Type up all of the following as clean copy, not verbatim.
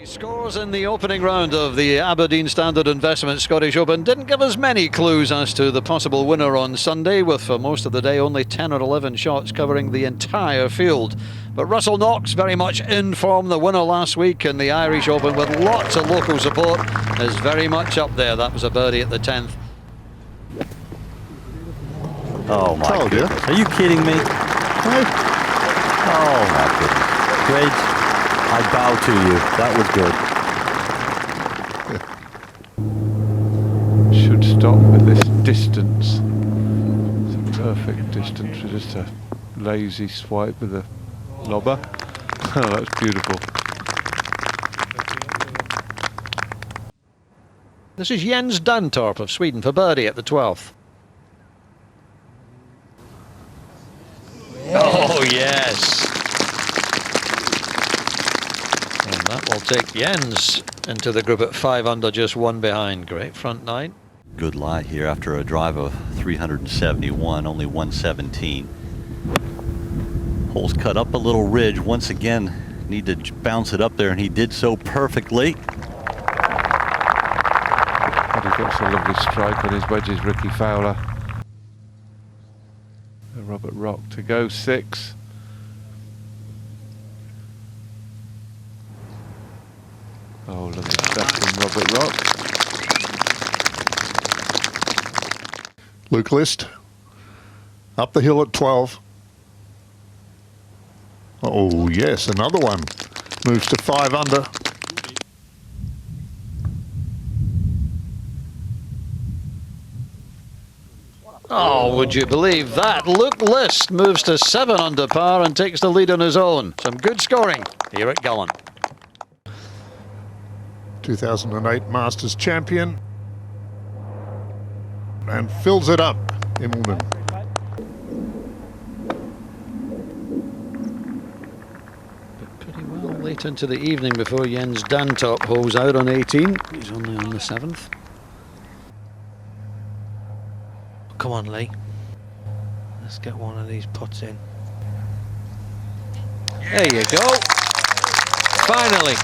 Scores in the opening round of the Aberdeen Standard Investment Scottish Open didn't give us many clues as to the possible winner on Sunday, with for most of the day only 10 or 11 shots covering the entire field. But Russell Knox, very much in form, the winner last week in the Irish Open with lots of local support, is very much up there. That was a birdie at the 10th. Oh my goodness. Are you kidding me? Oh my goodness. Great. I bow to you. That was good. Should stop with this distance. It's a perfect distance for just a lazy swipe with a lobber. Oh, that's beautiful. This is Jens Dantorp of Sweden for birdie at the 12th. Oh, yes. And that will take Jens into the group at 5 under, just one behind. Great front nine. Good lie here after a drive of 371, only 117. Hole's cut up a little ridge. Once again, need to bounce it up there, and he did so perfectly. But he got a lovely strike on his wedges, Ricky Fowler. Robert Rock to go 6. Oh, lovely stuff from Robert Rock. Luke List up the hill at 12. Oh yes, another one. Moves to 5 under. Oh, would you believe that? Luke List moves to 7 under par and takes the lead on his own. Some good scoring here at Gallant. 2008 Masters champion. And fills it up, Wimbledon. But pretty well late into the evening before Jens Dantorp holds out on 18. He's only on the 7th. Come on, Lee. Let's get one of these putts in. There you go. Finally.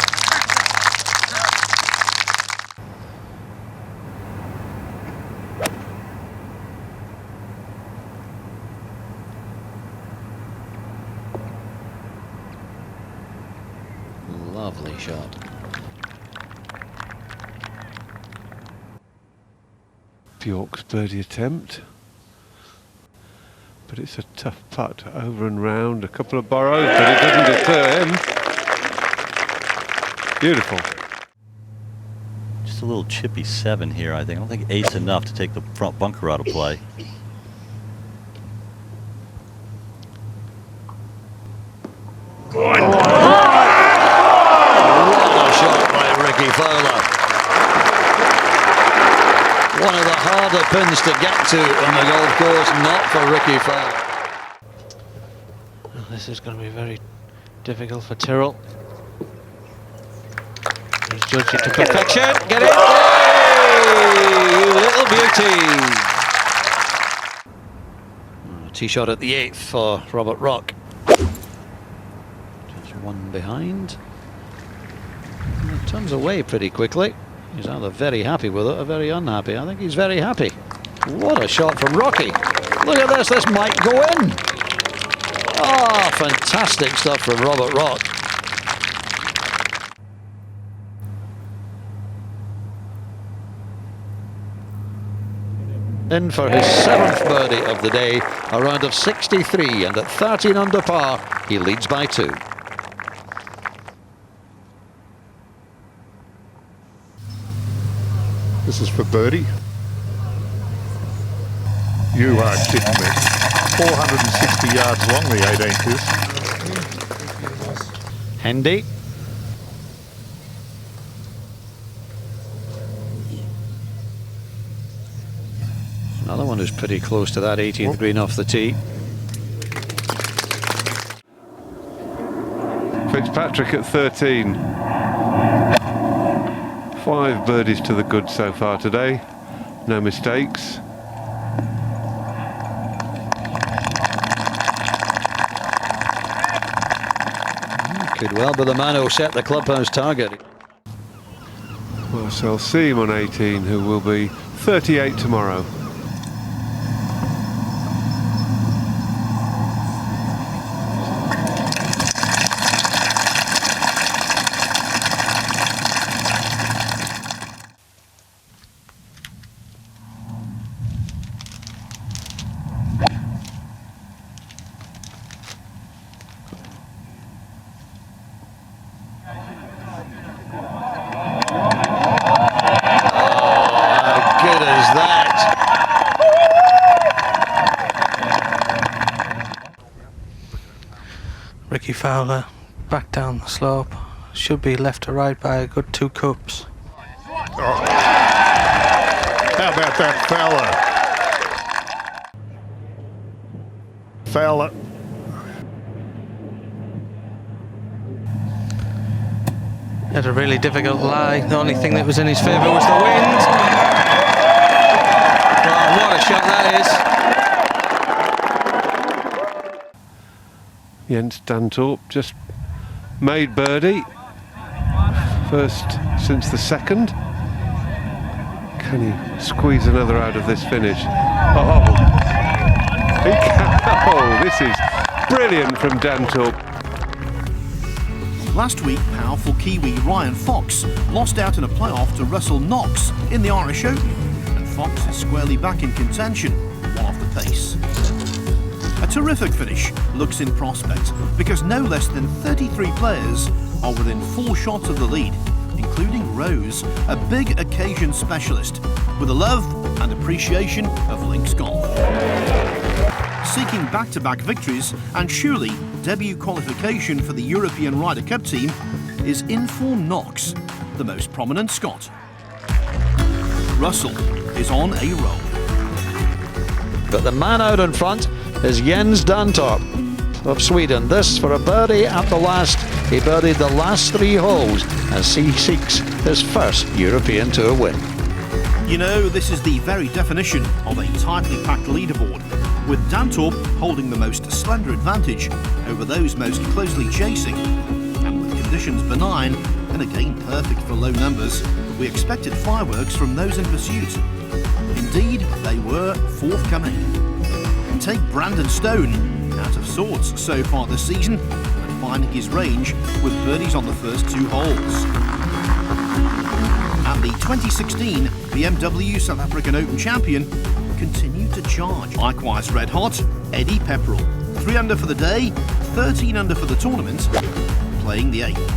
Lovely shot. Bjork's birdie attempt, but it's a tough putt over and round, a couple of burrows, but it doesn't deter him. Beautiful. Just a little chippy 7 here, I think. I don't think 8's enough to take the front bunker out of play. What a shot by Ricky Fowler. One of the harder pins to get to on the golf course, not for Ricky Fowler. Well, this is going to be very difficult for Tyrrell. He's judged it to perfection. Get it! Yay! You little beauty! Tee shot at the 8th for Robert Rock. Just one behind. And it turns away pretty quickly. He's either very happy with it or very unhappy. I think he's very happy. What a shot from Rocky. Look at this, this might go in. Ah, oh, fantastic stuff from Robert Rock. In for his 7th birdie of the day, a round of 63, and at 13 under par, he leads by 2. This is for birdie. You are kidding me. 460 yards long, the 18th is. Hendy. Another one who's pretty close to that 18th green off the tee. Fitzpatrick at 13. 5 birdies to the good so far today. No mistakes. Could well be the man who'll set the clubhouse target. Marcel Siem on 18, who will be 38 tomorrow. Ricky Fowler back down the slope, should be left to right by a good 2 cups. Oh. How about that Fowler? Had a really difficult lie. The only thing that was in his favour was the wind. Oh, what a shot that is. Jens Dantorp just made birdie, first since the second. Can he squeeze another out of this finish? Oh, he can. Oh, this is brilliant from Dantorp. Last week, powerful Kiwi Ryan Fox lost out in a playoff to Russell Knox in the Irish Open, and Fox is squarely back in contention, one off the pace. A terrific finish looks in prospect because no less than 33 players are within 4 shots of the lead, including Rose, a big occasion specialist with a love and appreciation of links golf. Seeking back-to-back victories and surely debut qualification for the European Ryder Cup team is in-form Knox, the most prominent Scot. Russell is on a roll. But the man out in front is Jens Dantorp of Sweden. This for a birdie at the last. He birdied the last 3 holes as he seeks his first European Tour win. You know, this is the very definition of a tightly packed leaderboard, with Dantorp holding the most slender advantage over those most closely chasing. And with conditions benign and again perfect for low numbers, we expected fireworks from those in pursuit. Indeed, they were forthcoming. Take Brandon Stone, out of sorts so far this season, and finding his range with birdies on the first 2 holes. And the 2016 BMW South African Open champion continued to charge. Likewise red hot, Eddie Pepperell. 3 under for the day, 13 under for the tournament, playing the 8th.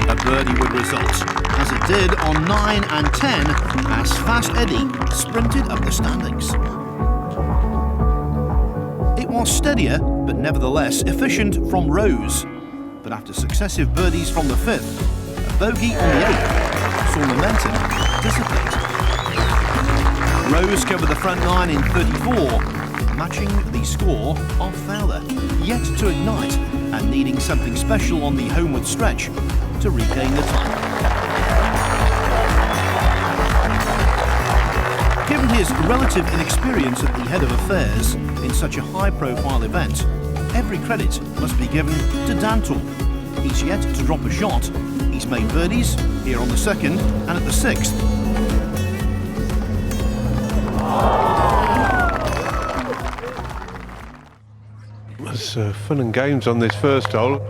A birdie would result, as it did on 9 and 10, as Fast Eddie sprinted up the standings. It was steadier, but nevertheless efficient from Rose. But after successive birdies from the 5th, a bogey on the 8th saw momentum dissipate. Rose covered the front 9 in 34, matching the score of Fowler, yet to ignite and needing something special on the homeward stretch to regain the title. Given his relative inexperience at the head of affairs in such a high-profile event, every credit must be given to Dantorp. He's yet to drop a shot. He's made birdies here on the 2nd and at the 6th. There's fun and games on this first hole.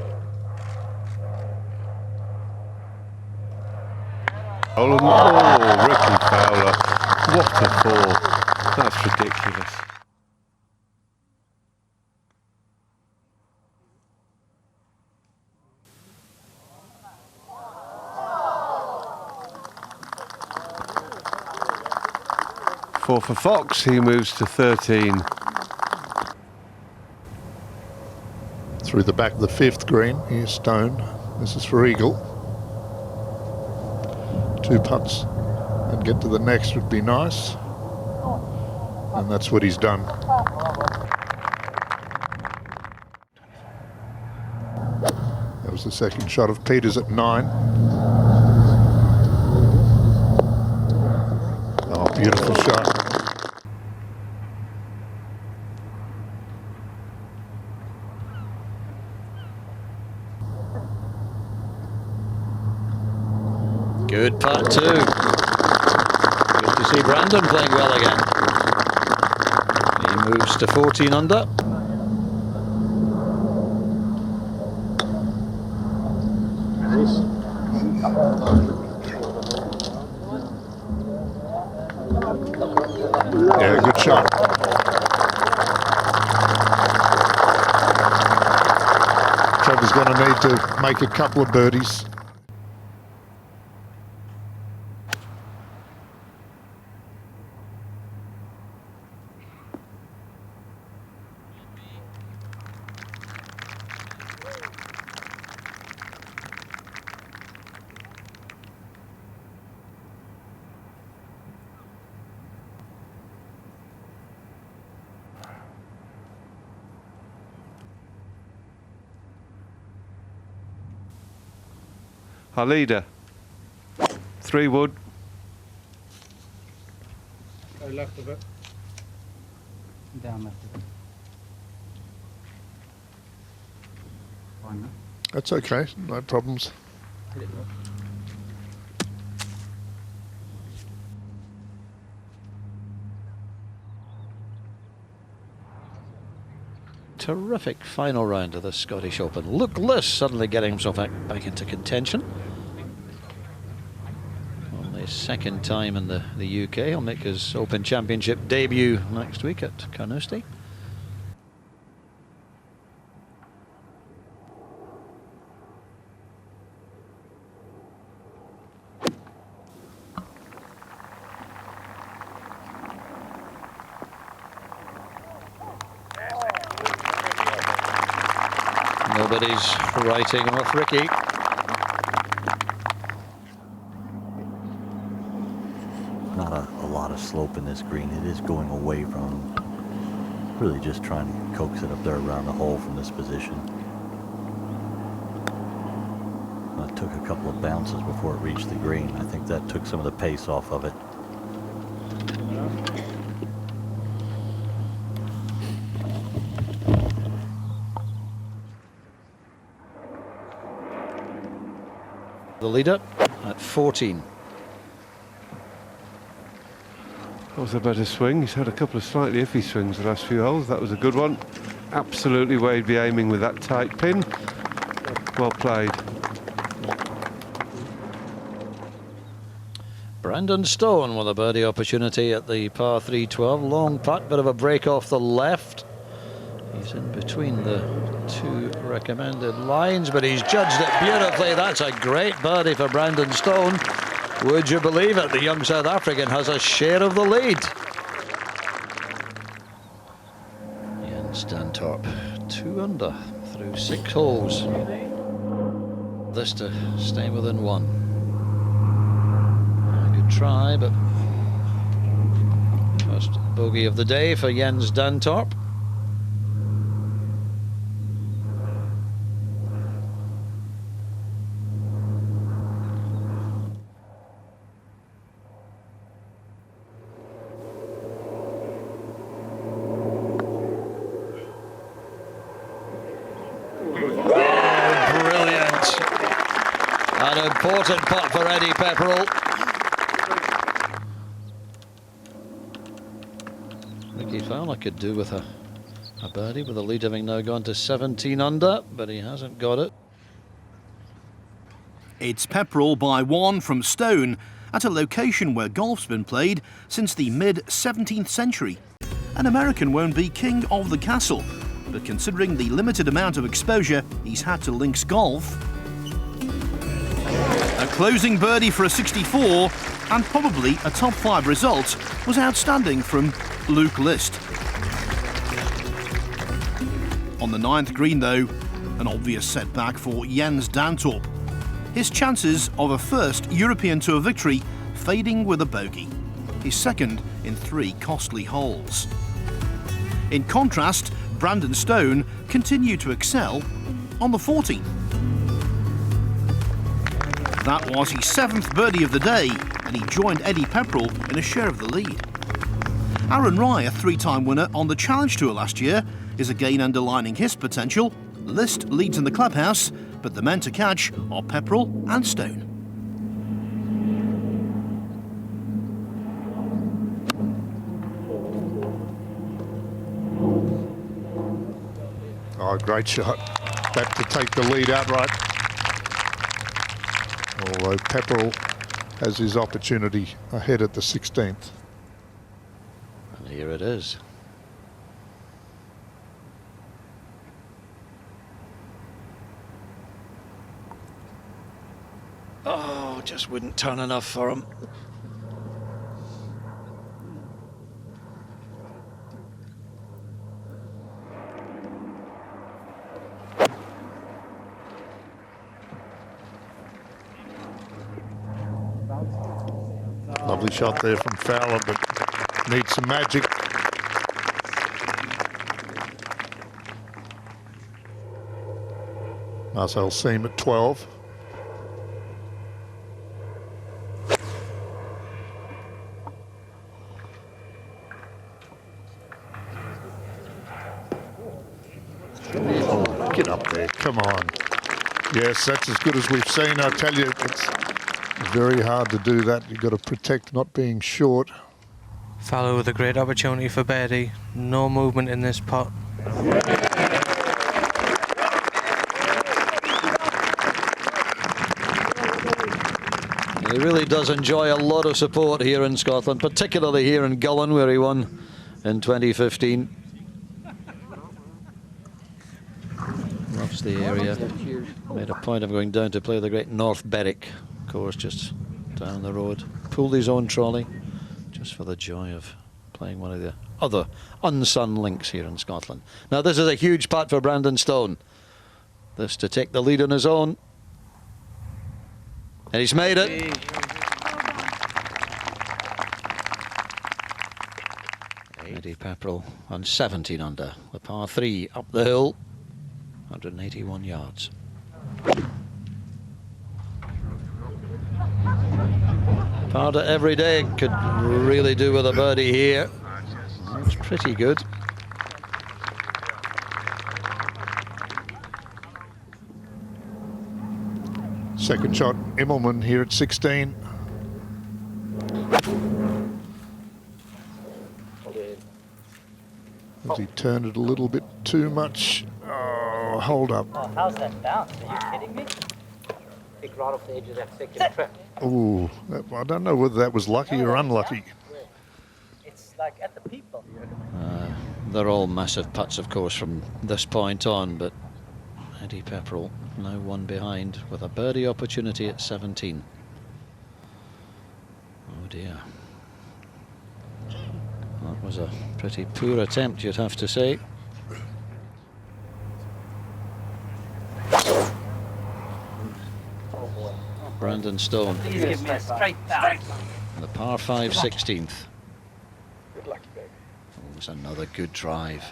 Oh, Ricky Fowler. What a fall. That's ridiculous. For Fox, he moves to 13. Through the back of the 5th green, here's Stone. This is for Eagle. 2 putts and get to the next would be nice. And that's what he's done. That was the second shot of Peters at 9. Oh, beautiful shot. Good putt too. Good to see Brandon playing well again. He moves to 14 under. Yeah, good shot. Trevor's going to need to make a couple of birdies. Our leader, 3 wood. Go left of it. Down left of it. Fine, no? That's okay, no problems. Hit it, Rob. Terrific final round of the Scottish Open. Luke Liss suddenly getting himself back into contention. Only second time in the UK. He'll make his Open Championship debut next week at Carnoustie. Nobody's writing off Ricky. Not a lot of slope in this green. It is going away from, really just trying to coax it up there around the hole from this position. It took a couple of bounces before it reached the green. I think that took some of the pace off of it. The leader at 14. That was a better swing. He's had a couple of slightly iffy swings the last few holes. That was a good one. Absolutely where he'd be aiming with that tight pin. Well played. Brandon Stone with a birdie opportunity at the par 3-12. Long putt, bit of a break off the left. He's in between the 2 recommended lines, but he's judged it beautifully. That's a great birdie for Brandon Stone. Would you believe it? The young South African has a share of the lead. Jens Dantorp, 2 under through 6 holes. This to stay within 1. A good try, but first bogey of the day for Jens Dantorp. An important putt for Eddie Pepperell. Ricky Fowler could do with a birdie, with the lead having now gone to 17 under, but he hasn't got it. It's Pepperell by 1 from Stone at a location where golf's been played since the mid-17th century. An American won't be king of the castle, but considering the limited amount of exposure he's had to links golf, a closing birdie for a 64 and probably a top 5 result was outstanding from Luke List. On the 9th green though, an obvious setback for Jens Dantorp. His chances of a first European Tour victory fading with a bogey. His second in 3 costly holes. In contrast, Brandon Stone continued to excel on the 14th. That was his 7th birdie of the day, and he joined Eddie Pepperell in a share of the lead. Aaron Rai, a 3-time winner on the Challenge Tour last year, is again underlining his potential. List leads in the clubhouse, but the men to catch are Pepperell and Stone. Oh, great shot. That to take the lead outright. Although Pepperell has his opportunity ahead at the 16th. And here it is. Oh, just wouldn't turn enough for him. Lovely shot there from Fowler, but needs some magic. Marcel Seam at 12. Oh, get up there, come on. Yes, that's as good as we've seen. I tell you, it's very hard to do that. You've got to protect not being short. Fowler with a great opportunity for birdie. No movement in this pot. He really does enjoy a lot of support here in Scotland, particularly here in Gullen, where he won in 2015. Loves the area. Made a point of going down to play the great North Berwick course just down the road. Pulled his own trolley just for the joy of playing one of the other unsung links here in Scotland. Now this is a huge putt for Brandon Stone. This to take the lead on his own. And he's made it. Eddie Pepperell on 17 under. The par 3 up the hill. 181 yards. Part of every day could really do with a birdie here. It's pretty good. Second shot, Immelman here at 16. As he turned it a little bit too much. Oh, hold up. Oh, how's that bounce? Are you kidding me? Take right off the edge of that second trip. Ooh, I don't know whether that was lucky or unlucky. It's like at the people. They're all massive putts, of course, from this point on, but Eddie Pepperell now one behind with a birdie opportunity at 17. Oh dear. That was a pretty poor attempt, you'd have to say. Brandon Stone. Please give me a straight bounce. The par 5 16th. Oh, it was another good drive.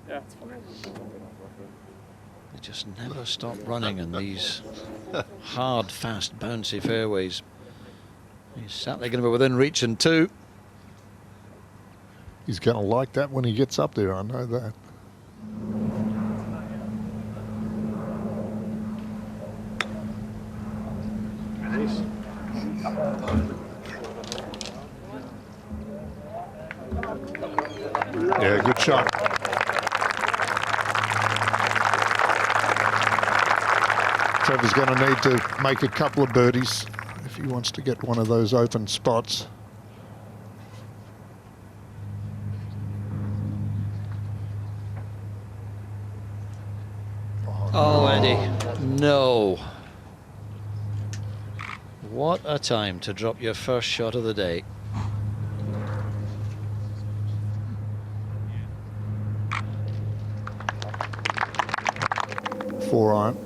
They just never stop running in these hard, fast, bouncy fairways. He's certainly going to be within reach in 2. He's going to like that when he gets up there, I know that. Yeah, good shot. Trevor's going to need to make a couple of birdies if he wants to get one of those open spots. Oh, Eddie, no. What a time to drop your first shot of the day. Four iron.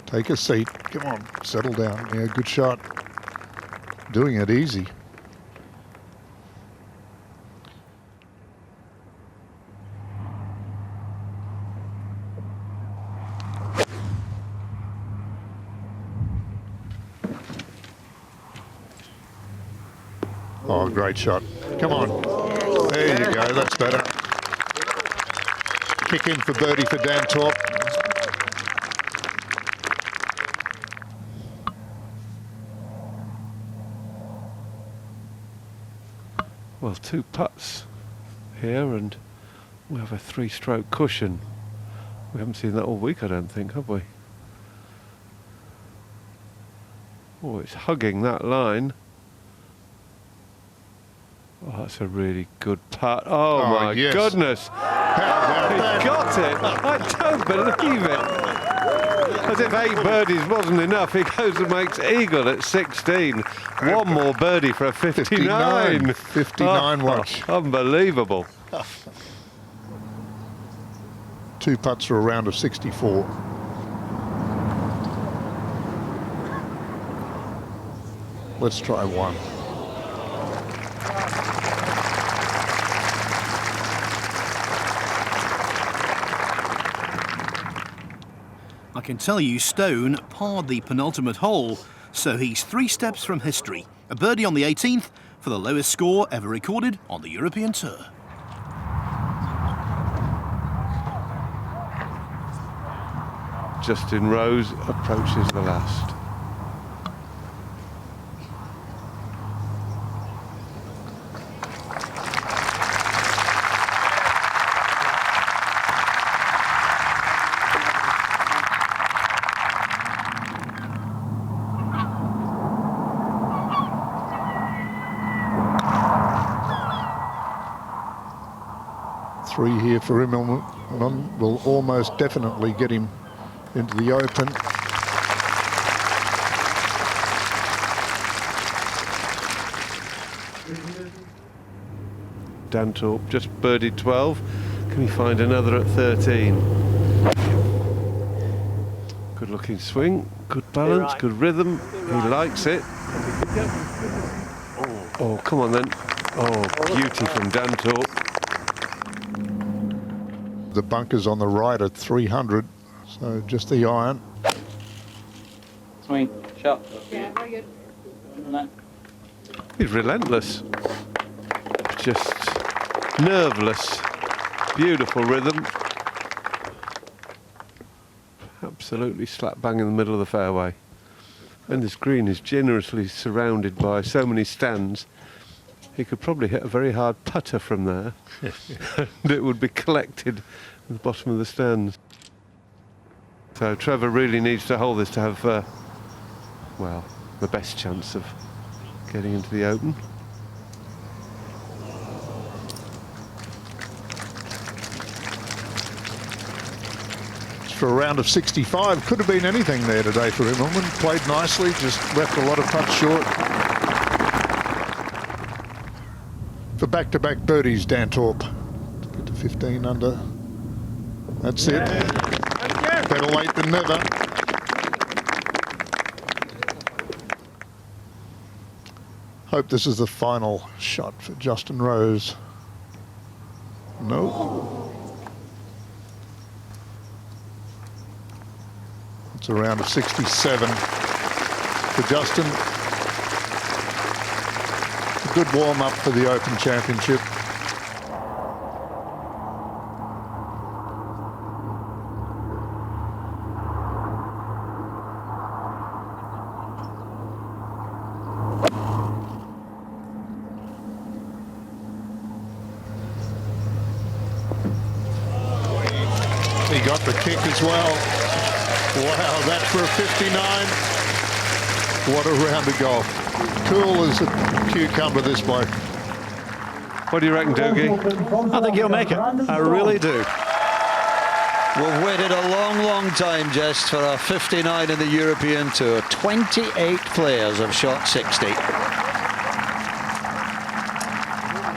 Take a seat. Come on, settle down. Yeah, good shot. Doing it easy. Oh, great shot. Come on. There you go. That's better. Kick in for birdie for Dan Torp. well, 2 putts here, and we have a 3-stroke cushion. We haven't seen that all week, I don't think, have we? Oh, it's hugging that line. Oh, that's a really good putt. Oh my yes. goodness! How He about that? got it! I don't believe it! As if 8 birdies wasn't enough, he goes and makes eagle at 16. One more birdie for a 59. 59 watch. Unbelievable. 2 putts for a round of 64. Let's try one. I can tell you Stone parred the penultimate hole, so he's 3 steps from history. A birdie on the 18th for the lowest score ever recorded on the European Tour. Justin Rose approaches the last. Three here for him will almost definitely get him into the Open. Dantorp just birdied 12. Can he find another at 13? Good looking swing, good balance, good rhythm. He likes it. Oh, come on then. Oh, beauty from Dantorp. The bunker's on the right at 300, so just the iron. Swing, shot. Yeah, very good. He's relentless. Just nerveless. Beautiful rhythm. Absolutely slap bang in the middle of the fairway. And this green is generously surrounded by so many stands. He could probably hit a very hard putter from there and it would be collected at the bottom of the stands. So Trevor really needs to hold this to have, well, the best chance of getting into the Open. For a round of 65, could have been anything there today for Immelman. Played nicely, just left a lot of putts short. For back-to-back birdies, Dantorp. Get to 15 under. That's it. Better late than never. Hope this is the final shot for Justin Rose. No. It's a round of 67 for Justin. A good warm-up for the Open Championship. He got the kick as well. Wow, that for a 59. What a round of golf. Cool as a cucumber, this bloke. What do you reckon, Doogie? I think he'll make it. I really do. We've waited a long, long time just for a 59 in the European Tour. 28 players have shot 60.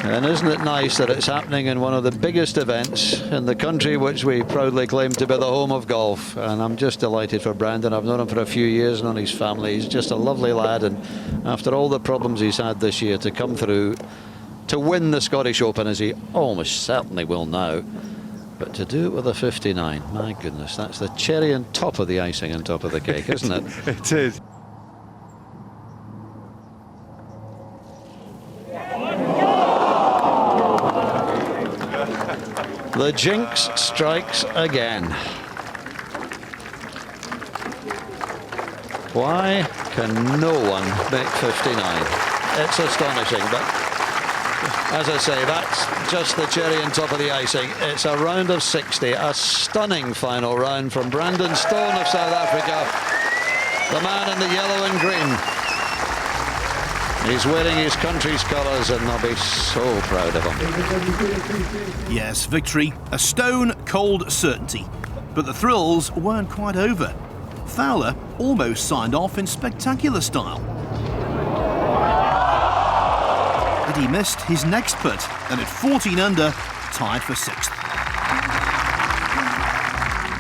And isn't it nice that it's happening in one of the biggest events in the country, which we proudly claim to be the home of golf. And I'm just delighted for Brandon. I've known him for a few years, known his family. He's just a lovely lad, and after all the problems he's had this year, to come through, to win the Scottish Open, as he almost certainly will now, but to do it with a 59, my goodness, that's the cherry on top of the icing on top of the cake, isn't it? It is. The jinx strikes again. Why can no one make 59? It's astonishing, but As I say, that's just the cherry on top of the icing. It's a round of 60, a stunning final round from Brandon Stone of South Africa, the man in the yellow and green. He's wearing his country's colours and they'll be so proud of him. Yes, victory, a stone-cold certainty. But the thrills weren't quite over. Fowler almost signed off in spectacular style. But he missed his next putt, and at 14 under, tied for 6th.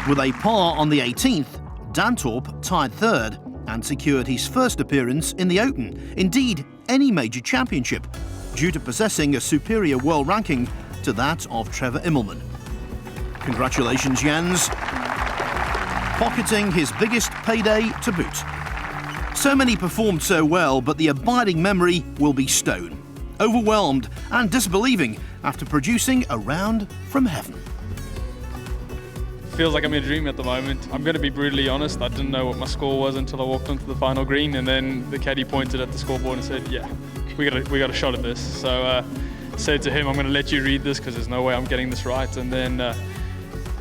With a par on the 18th, Dantorp tied 3rd and secured his first appearance in the Open, indeed any major championship, due to possessing a superior world ranking to that of Trevor Immelman. Congratulations, Jens. Pocketing his biggest payday to boot. So many performed so well, but the abiding memory will be Stone, overwhelmed and disbelieving after producing a round from heaven. Feels like I'm in a dream at the moment. I'm going to be brutally honest, I didn't know what my score was until I walked onto the final green, and then the caddy pointed at the scoreboard and said, yeah, we got a shot at this. So said to him, I'm going to let you read this because there's no way I'm getting this right. And then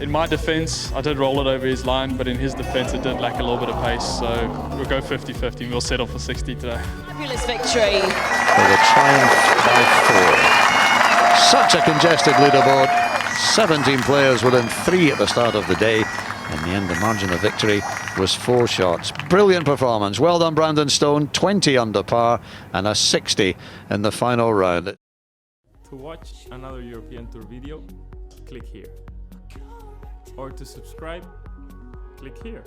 in my defense, I did roll it over his line, but in his defense, it did lack a little bit of pace. So we'll go 50-50 and we'll settle for 60 today. Fabulous victory. For the triumph by 4. Such a congested leaderboard. 17 players within 3 at the start of the day. In the end, the margin of victory was 4 shots. Brilliant performance. Well done, Brandon Stone. 20 under par and a 60 in the final round. To watch another European Tour video, click here. Or to subscribe, click here.